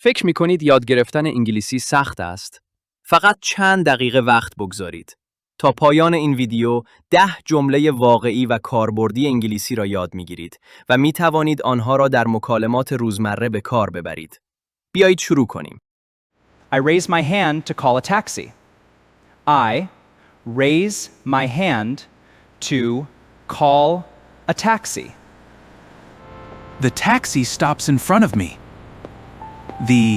فکر می‌کنید یاد گرفتن انگلیسی سخت است؟ فقط چند دقیقه وقت بگذارید. تا پایان این ویدیو 10 جمله واقعی و کاربردی انگلیسی را یاد می‌گیرید و می‌توانید آنها را در مکالمات روزمره به کار ببرید. بیایید شروع کنیم. I raise my hand to call a taxi. I raise my hand to call a taxi. The taxi stops in front of me. The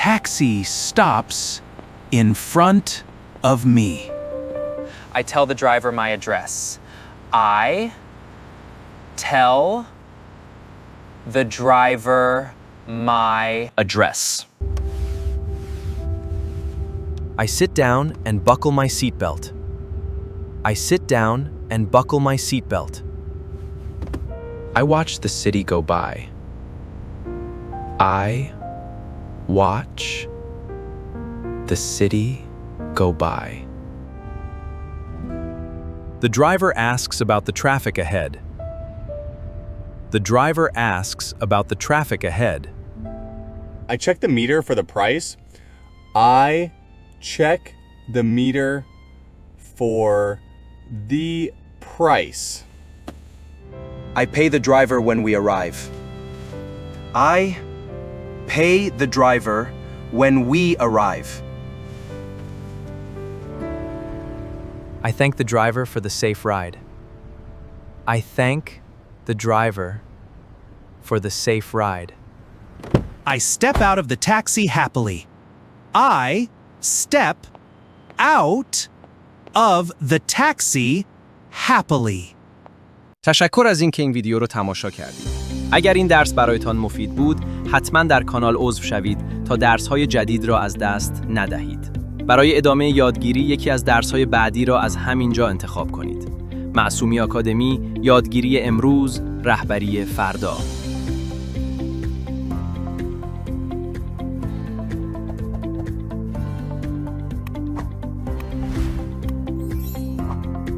taxi stops in front of me. I tell the driver my address. I tell the driver my address. I sit down and buckle my seatbelt. I sit down and buckle my seatbelt. I watch the city go by. I watch the city go by. The driver asks about the traffic ahead. The driver asks about the traffic ahead. I check the meter for the price. I check the meter for the price. I pay the driver when we arrive. I pay the driver when we arrive. I thank the driver for the safe ride. I thank the driver for the safe ride. I step out of the taxi happily. I step out of the taxi happily. تشکر از اینکه این ویدیو رو تماشا کردید. اگر این درس برایتان مفید بود، حتما در کانال عضو شوید تا درس‌های جدید را از دست ندهید. برای ادامه یادگیری یکی از درس‌های بعدی را از همینجا انتخاب کنید. معصومی آکادمی، یادگیری امروز، رهبری فردا.